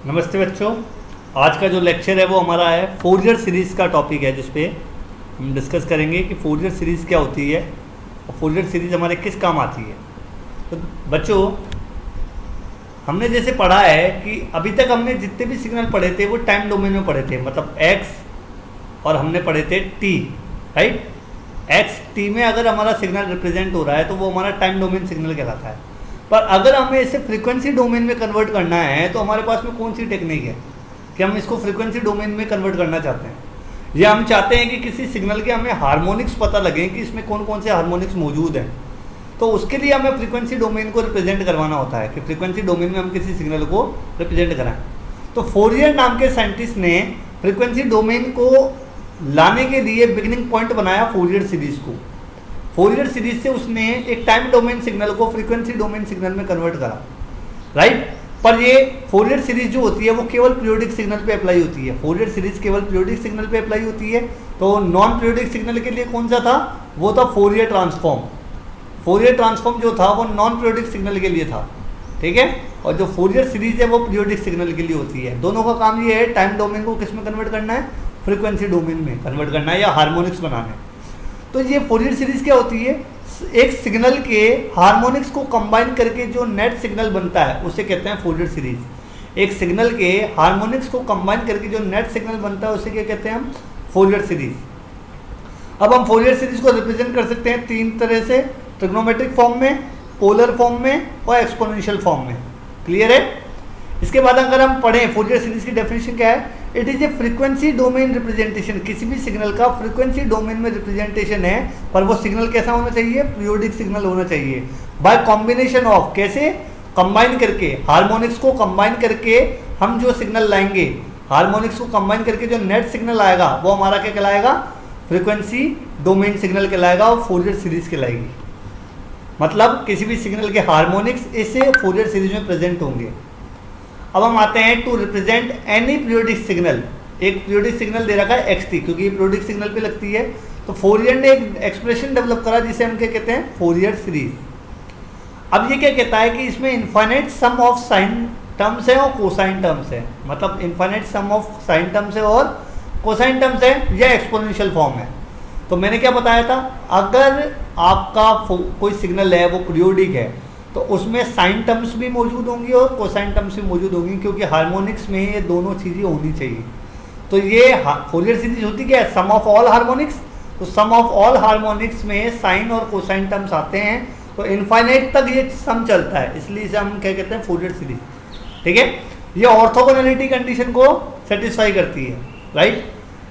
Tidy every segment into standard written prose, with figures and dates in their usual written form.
नमस्ते बच्चों। आज का जो लेक्चर है वो हमारा है फोरियर सीरीज़ का टॉपिक है, जिस पे हम डिस्कस करेंगे कि फोरियर सीरीज़ क्या होती है और फोरियर सीरीज़ हमारे किस काम आती है। तो बच्चों, हमने जैसे पढ़ा है कि अभी तक हमने जितने भी सिग्नल पढ़े थे वो टाइम डोमेन में पढ़े थे, मतलब एक्स और हमने पढ़े थे टी, राइट। एक्स टी में अगर हमारा सिग्नल रिप्रेजेंट हो रहा है तो वो हमारा टाइम डोमेन सिग्नल कहलाता है। पर अगर हमें इसे फ्रीक्वेंसी डोमेन में कन्वर्ट करना है तो हमारे पास में कौन सी टेक्निक है कि हम इसको फ्रीक्वेंसी डोमेन में कन्वर्ट करना चाहते हैं, या हम चाहते हैं कि किसी सिग्नल के हमें हार्मोनिक्स पता लगे कि इसमें कौन कौन से हार्मोनिक्स मौजूद हैं। तो उसके लिए हमें फ्रीक्वेंसी डोमेन को रिप्रेजेंट करवाना होता है कि फ्रीक्वेंसी डोमेन में हम किसी सिग्नल को रिप्रेजेंट कराएं। तो फोरियर नाम के साइंटिस्ट ने फ्रीक्वेंसी डोमेन को लाने के लिए बिगिनिंग पॉइंट बनाया फोरियर सीरीज़ को। फोरियर सीरीज से उसने एक टाइम डोमेन सिग्नल को फ्रीक्वेंसी डोमेन सिग्नल में कन्वर्ट करा, राइट। पर ये फोरियर सीरीज जो होती है वो केवल पीरियोडिक सिग्नल पे अप्लाई होती है। फोरियर सीरीज केवल पीरियोडिक सिग्नल पे अप्लाई होती है। तो नॉन पीरियोडिक सिग्नल के लिए कौन सा था? वो था फोरियर ट्रांसफॉर्म। फोरियर ट्रांसफॉर्म जो था वो नॉन पीरियोडिक सिग्नल के लिए था, ठीक है। और जो फोरियर सीरीज है वो पीरियोडिक सिग्नल के लिए होती है। दोनों का काम ये है, टाइम डोमेन को किस में कन्वर्ट करना है? फ्रीक्वेंसी डोमेन में कन्वर्ट करना है या हार्मोनिक्स बनाना है। तो ये फोरियर सीरीज क्या होती है? एक सिग्नल के हार्मोनिक्स को कंबाइन करके जो नेट सिग्नल बनता है उसे कहते हैं फोरियर सीरीज। एक सिग्नल के हार्मोनिक्स को कंबाइन करके जो नेट सिग्नल बनता है उसे क्या कहते हैं हम? Fourier series. अब हम फोरियर सीरीज को रिप्रेजेंट कर सकते हैं तीन तरह से, ट्रिग्नोमेट्रिक फॉर्म में, पोलर फॉर्म में और एक्सपोनेंशियल फॉर्म में। क्लियर है? इसके बाद अगर हम पढ़ें फोरियर सीरीज की डेफिनेशन क्या है? It is a frequency domain representation. किसी भी सिग्नल का फ्रीक्वेंसी डोमेन में रिप्रेजेंटेशन है, पर वो सिग्नल कैसा होना चाहिए? पीरियोडिक सिग्नल होना चाहिए। बाय कॉम्बिनेशन ऑफ, कैसे? कंबाइन करके, हार्मोनिक्स को कंबाइन करके हम जो सिग्नल लाएंगे, हार्मोनिक्स को कंबाइन करके जो नेट सिग्नल आएगा वो हमारा क्या कहलाएगा? फ्रीक्वेंसी डोमेन सिग्नल कहलाएगा और फोरियर सीरीज कहलाएगी। मतलब किसी भी सिग्नल के हार्मोनिक्स इसे फोरियर सीरीज में प्रेजेंट होंगे। अब हम आते हैं to represent any periodic signal. एक पीरियोडिक सिग्नल दे रखा है xt, क्योंकि ये पीरियोडिक सिग्नल पे लगती है। तो फोरियर ने एक एक्सप्रेशन डेवलप करा जिसे हम क्या कहते हैं? Fourier series. अब ये क्या कहता है कि इसमें infinite sum of sine terms है और कोसाइन टर्म्स है। मतलब infinite sum of sine terms है और कोसाइन टर्म्स है, या एक्सपोनेंशियल फॉर्म है। तो मैंने क्या बताया था? अगर आपका कोई सिग्नल है वो पीरियोडिक है तो उसमें साइन टर्म्स भी मौजूद होंगी और कोसाइन टर्म्स भी मौजूद होंगी, क्योंकि हार्मोनिक्स में ये दोनों चीज़ें होनी चाहिए। तो ये फोरियर सीरीज होती क्या है? सम ऑफ ऑल हार्मोनिक्स। तो सम ऑफ ऑल हार्मोनिक्स में साइन और कोसाइन टर्म्स आते हैं, तो इनफाइनाइट तक ये सम चलता है, इसलिए इसे हम क्या कहते हैं? फोरियर सीरीज, ठीक है। ये ऑर्थोगोनैलिटी कंडीशन को सेटिस्फाई करती है, राइट।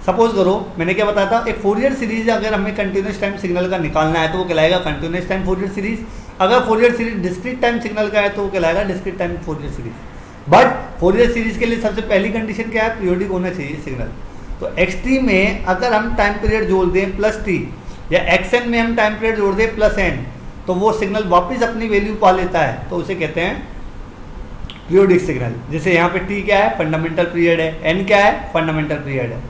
सपोज करो मैंने क्या बताया था, एक फोरियर सीरीज अगर हमें कंटिन्यूस टाइम सिग्नल का निकालना है तो वो कहलाएगा कंटिन्यूस टाइम फोरियर सीरीज। अगर Fourier series discrete time signal का है तो वो कहलाएगा discrete time Fourier series. But Fourier series के लिए सबसे पहली कंडीशन क्या है? पीरियोडिक होना चाहिए सिग्नल। तो xt में अगर हम टाइम पीरियड जोड़ दें प्लस t, या xn में हम टाइम पीरियड जोड़ दें प्लस n, तो वो सिग्नल वापस अपनी वैल्यू पा लेता है, तो उसे कहते हैं पीरियोडिक सिग्नल। जैसे यहाँ पे t क्या है? फंडामेंटल पीरियड है, n क्या है? फंडामेंटल पीरियड है।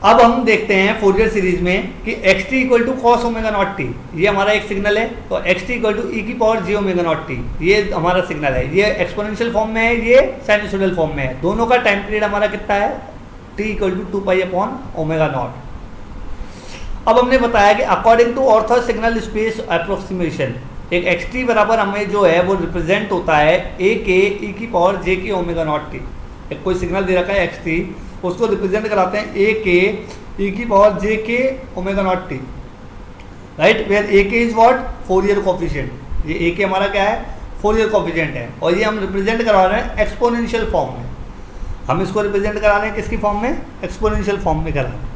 अब हम देखते हैं फोरियर सीरीज में कि xt equal to cos omega naught t, ये हमारा एक सिग्नल है। तो xt इक्वल टू ई की power j omega naught t, ये हमारा सिग्नल है। ये एक्सपोनेंशियल फॉर्म में है, ये साइनसोइडल फॉर्म में है। दोनों का टाइम पीरियड हमारा कितना है? t equal to 2 pi upon omega naught. अब हमने बताया कि according to ortho signal space approximation, एक xt बराबर हमें जो है वो रिप्रेजेंट होता है a के ई की पावर j के ओमेगा नॉट टी। एक कोई सिग्नल दे रखा है xt, उसको रिप्रेजेंट कराते हैं a के e की पावर j के omega naught t, right. Where a के इज व्हाट? Fourier coefficient. ये a के हमारा क्या है? फोरियर कोफिशिएंट है। और ये हम रिप्रेजेंट करा रहे हैं एक्सपोनेंशियल फॉर्म में। हम इसको रिप्रेजेंट करा रहे हैं किसकी फॉर्म में? एक्सपोनेंशियल फॉर्म में करा रहे हैं।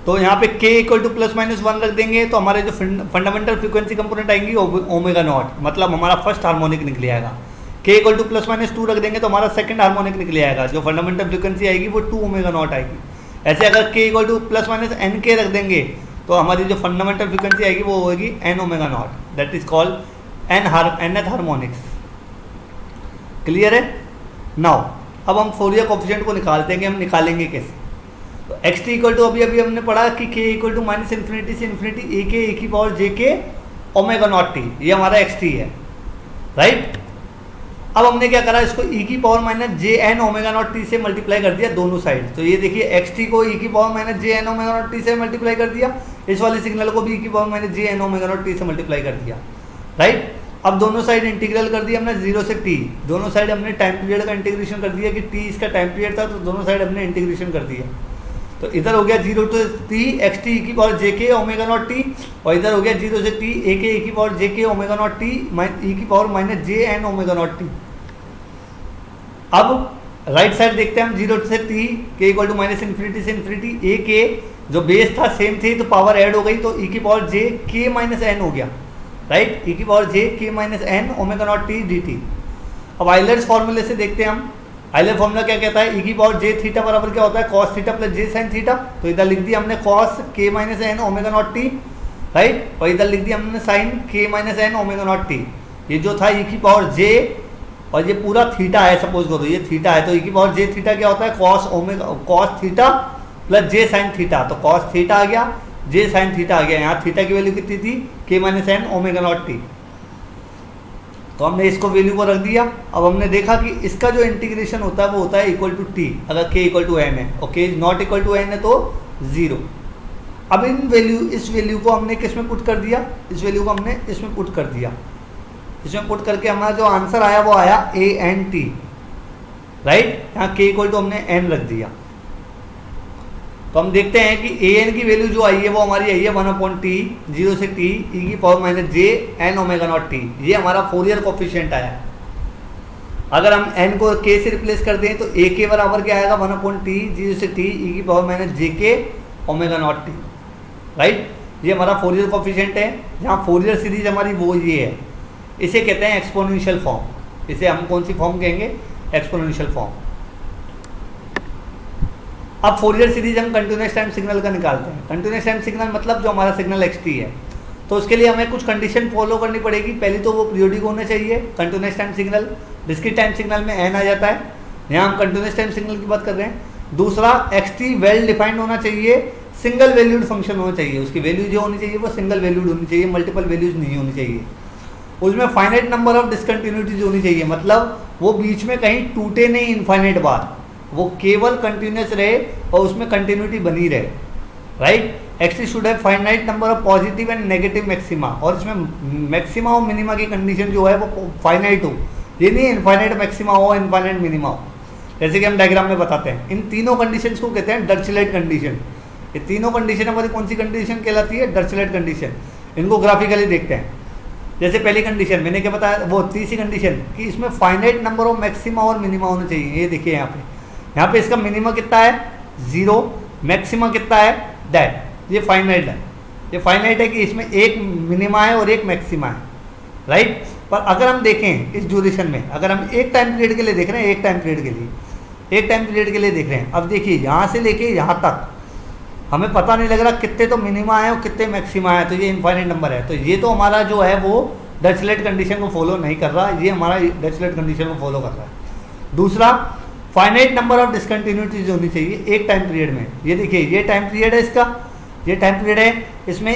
तो यहाँ पे k equal to plus minus 1 रख देंगे तो हमारे जो फंडामेंटल फ्रीक्वेंसी कंपोनेंट आएंगी ओमेगा नॉट, मतलब हमारा फर्स्ट हार्मोनिक निकल आएगा। k equal to plus minus 2 रख देंगे तो हमारा सेकंड हार्मोनिक निकल आएगा। जो फंडामेंटल फ्रीक्वेंसी आएगी वो 2 ओमेगा नॉट आएगी। ऐसे अगर k equal to plus minus n के रख देंगे तो हमारी जो फंडामेंटल फ्रीक्वेंसी आएगी वो होगी n omega naught, that is called nth harmonics. Clear है? नाउ अब हम फोरियर कोफिशिएंट को निकालते हैं कि हम निकालेंगे कैसे। तो xt इक्वल टू अभी हमने पढ़ा कि k equal to minus infinity से इन्फिनिटी a के e की पावर j के ओमेगा नॉट टी, ये हमारा xt है। राइट। अब हमने क्या करा, इसको e की power minus j n omega naught t से मल्टीप्लाई कर दिया दोनों साइड। तो ये देखिए एक्स टी को e की power minus j n omega naught t से मल्टीप्लाई कर दिया, इस वाले सिग्नल को भी e की power minus j n omega naught t से मल्टीप्लाई कर दिया, राइट। अब दोनों साइड इंटीग्रल कर दिया हमने 0 से t, दोनों साइड हमने टाइम पीरियड का इंटीग्रेशन कर दिया कि t इसका टाइम पीरियड था, तो दोनों साइड हमने इंटीग्रेशन कर दिया। तो इधर हो गया 0 to t एक्स टी की पावर जे के ओमेगा नॉट टी, और इधर हो गया 0 से t ए के की पावर जे के ओमेगा नॉट टी ई की power minus j n omega naught t. अब राइट साइड देखते हैं हम, 0 से t के इक्वल टू माइनस इन्फिनिटी से इन्फिनिटी, ए के जो बेस था सेम थी तो पावर ऐड हो गई, तो e की पावर जे के माइनस एन हो गया, राइट। e की पावर जे के minus n omega naught t d t. अब आइलर्स फॉर्मूले से देखते हैं हम, आइलर फॉर्मूला क्या कहता है, e की पावर जे थीटा बराबर क्या होता है, cos theta plus j sine theta. तो इधर लिख दिया हमने कॉस के minus n omega naught t, right, और इधर लिख दिया हमने साइन के minus n omega naught t. ये जो था e की पावर जे, और ये पूरा थीटा है, सपोज करो ये थीटा है, तो e की पावर जे थीटा क्या होता है, cos theta plus j sine theta. तो कॉस थीटा आ गया, जे साइन थीटा आ गया, यहाँ थीटा की वैल्यू कितनी थी, के minus n omega naught t. तो हमने इसको वैल्यू को रख दिया। अब हमने देखा कि इसका जो इंटीग्रेशन होता है वो होता है इक्वल टू टी, अगर के इक्वल टू एन है, और के नॉट इक्वल टू एन है तो 0। अब इस वैल्यू को हमने किस में पुट कर दिया, इस वैल्यू को हमने इसमें पुट कर दिया, इसमें पुट करके हमारा जो आंसर आया वो आया ए एन टी, राइट। यहाँ के इक्वल टू हमने एन रख दिया। तो हम देखते हैं कि ए एन की वैल्यू जो आई है वो हमारी आई है 1/t 0 से t e की power minus j n omega naught t. ये हमारा फोरियर कोफिशिएंट आया। अगर हम n को k से रिप्लेस कर दें तो a के बराबर क्या आएगा, 1/t 0 से t e की पावर माइनस जे के ओमेगा नॉट टी, राइट। ये हमारा फोरियर कोफिशिएंट है, जहाँ फोरियर सीरीज हमारी वो ये है, इसे कहते हैं एक्सपोनेंशियल फॉर्म। इसे हम कौन सी फॉर्म कहेंगे, एक्सपोनेंशियल फॉर्म। अब फोरियर सीरीज हम कंटिन्यूस टाइम सिग्नल का निकालते हैं। कंटिन्यूस टाइम सिग्नल मतलब जो हमारा सिग्नल एक्स टी है, तो उसके लिए हमें कुछ कंडीशन फॉलो करनी पड़ेगी। पहली तो वो पीरियोडिक होने चाहिए continuous time signal, discrete time signal में एन आ जाता है, यहाँ हम कंटिन्यूस टाइम सिग्नल की बात कर रहे हैं। दूसरा एक्स टी वेल डिफाइंड होना चाहिए, सिंगल वैल्यूड फंक्शन होना चाहिए, उसकी वैल्यू जो होनी चाहिए वो सिंगल वैल्यूड होनी चाहिए, मल्टीपल वैल्यूज नहीं होनी चाहिए। उसमें फाइनाइट नंबर ऑफ डिसकंटिन्यूटीज होनी चाहिए, मतलब वो बीच में कहीं टूटे नहीं इनफाइनाइट बार, वो केवल कंटिन्यूस रहे और उसमें कंटिन्यूटी बनी रहे, right. X T should have finite number of positive and negative maxima, और इसमें मैक्सिमा और मिनिमा की कंडीशन जो है वो फाइनाइट हो, ये नहीं इनफाइनाइट मैक्सिमा हो इनफाइनाइट मिनिमा हो, जैसे कि हम डायग्राम में बताते हैं। इन तीनों कंडीशंस को कहते हैं डर्चलेट कंडीशन। ये तीनों कंडीशन हमारी कौन सी कंडीशन कहलाती है, डर्चलेट कंडीशन। इनको ग्राफिकली देखते हैं। जैसे पहली कंडीशन मैंने क्या बताया, वो तीसरी कंडीशन कि इसमें फाइनाइट नंबर ऑफ मैक्सिमा और मिनिमा होना चाहिए। ये देखिए यहाँ पे इसका मिनिमा कितना है 0, मैक्सिमा कितना है दैट, ये फाइनाइट है। ये फाइनाइट है कि इसमें एक मिनिमा है और एक मैक्सिमा है, राइट। पर अगर हम देखें इस ड्यूरेशन में, अगर हम एक टाइम पीरियड के लिए देख रहे हैं, एक टाइम पीरियड के लिए देख रहे हैं, अब देखिए यहाँ से लेके यहाँ तक हमें पता नहीं लग रहा कितने तो मिनिमा है और कितने मैक्सिमा है, तो ये इनफाइनाइट नंबर है। तो ये तो हमारा जो है वो डर्चलेट कंडीशन को फॉलो नहीं कर रहा, ये हमारा डर्चलेट कंडीशन को फॉलो कर रहा है। दूसरा, फाइनाइट नंबर ऑफ डिसकंटिन्यूटीज होनी चाहिए एक टाइम पीरियड में। ये देखिए ये टाइम पीरियड है इसका, ये टाइम पीरियड है, इसमें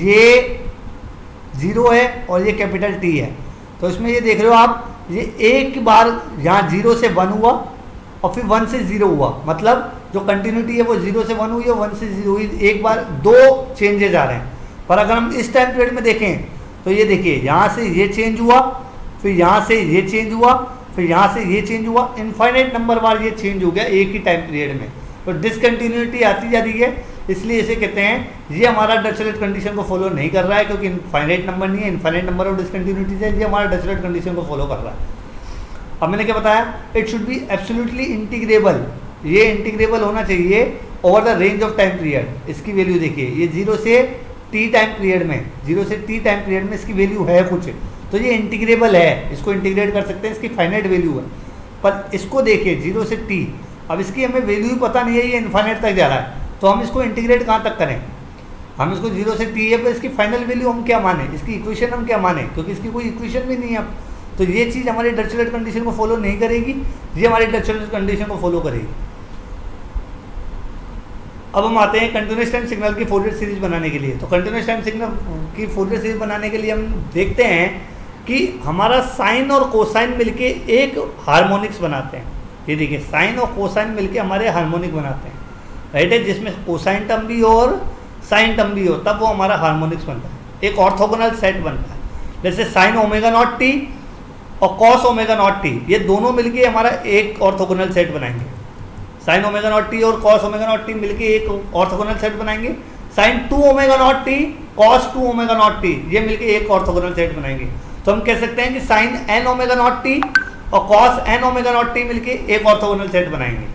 ये 0 है और ये कैपिटल T है। तो इसमें ये देख रहे हो आप, ये एक बार यहाँ 0 से 1 हुआ और फिर 1 से 0 हुआ, मतलब जो कंटिन्यूटी है वो 0 से 1 हुई है, 1 से 0 हुई, एक बार 2 चेंजेज आ रहे हैं। पर अगर हम इस टाइम पीरियड में देखें तो ये देखिए यहाँ से ये चेंज हुआ, फिर यहाँ से ये चेंज हुआ, फिर यहाँ से ये चेंज हुआ, इनफाइनाइट नंबर बार ये चेंज हो गया एक ही टाइम पीरियड में। तो डिसकंटिन्यूटी आती जा रही है, इसलिए इसे कहते हैं ये हमारा डर्चलेट कंडीशन को फॉलो नहीं कर रहा है, क्योंकि इनफाइनाइट नंबर नहीं है, इनफाइनाइट नंबर ऑफ डिसकंटिन्यूटीज है, ये हमारा डर्चलेट कंडीशन को फॉलो कर रहा है। अब मैंने क्या बताया, it should be absolutely integrable, ये इंटीग्रेबल होना चाहिए over the range of time period. इसकी वैल्यू देखिए, ये 0 से t टाइम पीरियड में, 0 से t टाइम पीरियड में इसकी वैल्यू है कुछ, तो ये इंटीग्रेबल है, इसको इंटीग्रेट कर सकते हैं, इसकी फाइनाइट वैल्यू है। पर इसको देखिए 0 से t, अब इसकी हमें वैल्यू पता नहीं है, ये इनफाइनाइट तक जा रहा है, तो हम इसको इंटीग्रेट कहाँ तक करें, हम इसको 0 से t है, पर इसकी फाइनल वैल्यू हम क्या माने, इसकी इक्वेशन हम क्या माने, क्योंकि इसकी कोई इक्वेशन भी नहीं है अब। तो ये चीज़ हमारी डर्चलेट कंडीशन को फॉलो नहीं करेगी, ये हमारी डर्चलेट कंडीशन को फॉलो करेगी। अब हम आते हैं कंटिन्यूस टाइम सिग्नल की फोरियर सीरीज बनाने के लिए। तो कंटिन्यूस टाइम सिग्नल की फोरियर सीरीज बनाने के लिए हम देखते हैं कि हमारा साइन और कोसाइन मिलके एक हार्मोनिक्स बनाते हैं। ये देखिए साइन और कोसाइन मिलके हमारे हार्मोनिक बनाते हैं, राइट है, जिसमें कोसाइन टर्म भी हो और साइन टर्म भी हो, तब वो हमारा हार्मोनिक्स बनता है, एक ऑर्थोगोनल सेट बनता है। जैसे साइन ओमेगा नॉट टी और कॉस ओमेगा नॉट टी, ये दोनों मिलके हमारा एक ऑर्थोगोनल सेट बनाएंगे। साइन ओमेगा नॉट टी और कॉस ओमेगा नॉट टी मिलके एक ऑर्थोगोनल सेट बनाएंगे। Sine 2 omega naught t cos 2 omega naught t, ये मिलके एक ऑर्थोगोनल सेट बनाएंगे। तो हम कह सकते हैं कि sine n omega naught t और cos n omega naught t मिलके एक ऑर्थोगोनल सेट बनाएंगे।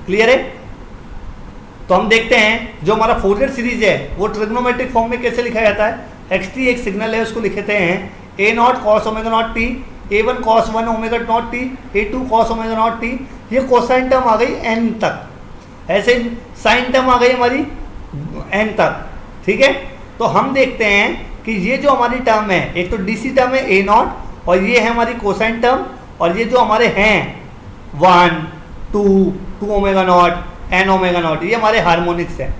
क्लियर है? तो हम देखते हैं जो हमारा फोरियर सीरीज है वो ट्रिग्नोमेट्रिक फॉर्म में कैसे लिखा जाता है। एक्स टी एक सिग्नल है, उसको लिखते हैं a naught cos omega naught t, a one cos 1 omega naught t, a two cos omega naught t. ये कोसाइन टर्म आ गई एन तक, ऐसे साइन टर्म आ गई हमारी एन तक। ठीक है, तो हम देखते हैं कि ये जो हमारी टर्म है, एक तो डीसी टर्म है ए नॉट और ये है हमारी कोसाइन टर्म, और ये जो हमारे हैं 1 2 omega not an omega not, ये हमारे हार्मोनिक्स है।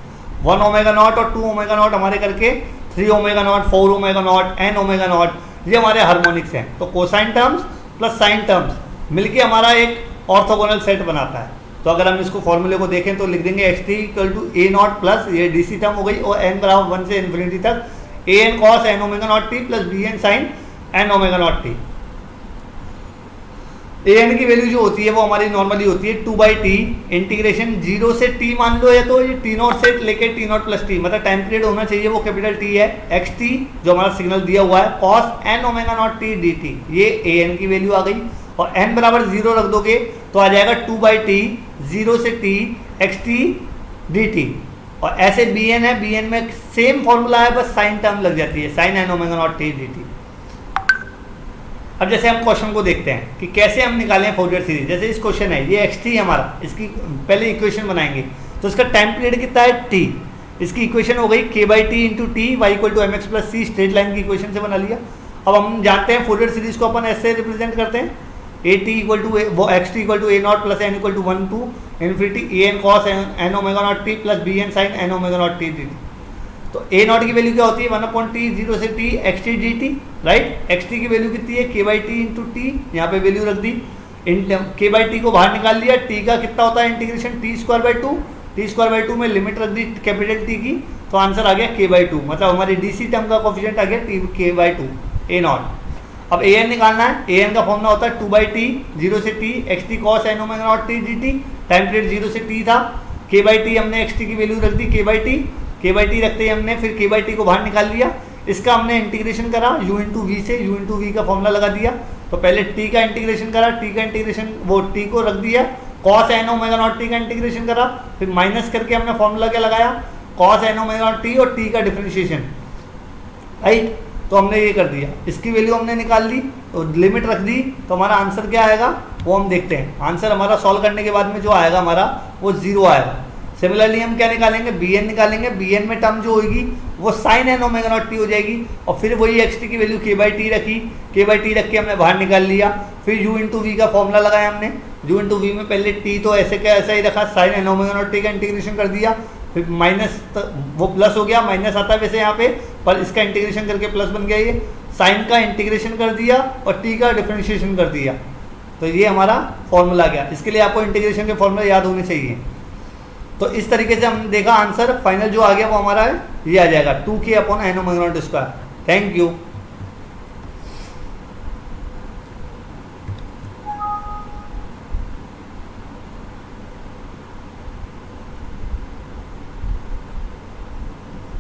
1 ओमेगा नॉट और 2 ओमेगा नॉट हमारे करके 3 omega naught 4 omega not an omega not, ये हमारे हार्मोनिक्स हैं। तो cosine terms plus sign terms मिलके हमारा एक ऑर्थोगोनल सेट बनाता है। तो अगर हम इसको फॉर्मूले को देखें तो लिख देंगे x t equal to a naught plus ये डीसी टर्म हो गई और एन बराबर 1 से इन्फिनिटी तक a n cos n omega naught t plus b n sine n omega naught t. A n की वैल्यू जो होती है वो हमारी नॉर्मली होती है 2/t इंटीग्रेशन 0 से t मान लो, या तो ये t नॉट से लेके t नॉट प्लस टी, मतलब टाइम पीरियड होना चाहिए वो कैपिटल T है। एक्स टी जो हमारा सिग्नल दिया हुआ है cos n omega naught t d t, ये ए एन की वैल्यू आ गई। और n बराबर 0 रख दोगे तो आ जाएगा 2/t 0 से t x t d t. और ऐसे बी एन है, बी एन में सेम फॉर्मूला है, बस साइन टर्म लग जाती है, sine n omega naught t d t. अब जैसे हम क्वेश्चन को देखते हैं कि कैसे हम निकालें फोरियर सीरीज। जैसे इस क्वेश्चन है, ये एक्स टी हमारा, इसकी पहले इक्वेशन बनाएंगे तो इसका टाइम पीरियड कितना है t, इसकी इक्वेशन हो गई k/t into t y equal to m x plus c, straight line की इक्वेशन से बना लिया। अब हम जानते हैं फोरियर सीरीज को अपन ऐसे रिप्रेजेंट करते हैं, ए टी इक्वल टू वो x t equal to a naught plus n equal to 1 to infinity a n cos n omega naught t plus b n sine n omega naught t d t. तो a not की value क्या होती है 1/t 0 से t x t d T, right. X T की value कितनी है k/t into T, यहाँ पे वैल्यू रख दी, k/t को बाहर निकाल लिया, t का कितना होता है इंटीग्रेशन t²/2, t²/2 में लिमिट रख दी कैपिटल T की, तो आंसर आ गया k/2, मतलब हमारी डीसी टर्म का कोफिशिएंट आ गया k/2 ए नॉट। अब ए एन निकालना है, ए एन का फॉर्मूला होता है 2/t 0 से t x t cos n omega naught t d t, time period 0 से t था, k/t हमने एक्स टी की वैल्यू रख दी k/t रखते ही हमने फिर k/t को बाहर निकाल लिया, इसका हमने इंटीग्रेशन करा u इंटू वी से, u इंटू वी का फॉर्मूला लगा दिया। तो पहले t का इंटीग्रेशन करा, t का इंटीग्रेशन वो t को रख दिया, cos n omega naught t का इंटीग्रेशन करा, फिर माइनस करके हमने फॉर्मूला क्या लगाया cos n omega naught t और t का डिफरेंशिएशन, राइट। तो हमने ये कर दिया, इसकी वैल्यू हमने निकाल ली, तो लिमिट रख दी, तो हमारा आंसर क्या आएगा वो हम देखते हैं। आंसर हमारा सॉल्व करने के बाद में जो आएगा हमारा वो 0 आएगा। सिमिलरली हम क्या निकालेंगे, बी एन निकालेंगे, बी एन में टर्म जो होगी वो sine n omega naught t हो जाएगी, और फिर वही एक्स टी की वैल्यू k/t रखी, k/t रख के हमने बाहर निकाल लिया, फिर u इंटू वी का फॉर्मूला लगाया हमने, u इंटू वी में पहले t तो ऐसे क्या ऐसा ही रखा, sine n omega naught t का इंटीग्रेशन कर दिया, फिर माइनस वो प्लस हो गया, माइनस आता है वैसे यहाँ पे, पर इसका इंटीग्रेशन करके प्लस बन गया, ये साइन का इंटीग्रेशन कर दिया और t का डिफरेंशिएशन कर दिया, तो ये हमारा फॉर्मूला गया। इसके लिए आपको इंटीग्रेशन के फॉर्मूला याद होने चाहिए। तो इस तरीके से हमने देखा, आंसर फाइनल जो आ गया वो हमारा ये आ जाएगा 2k/n omega naught square. Thank you.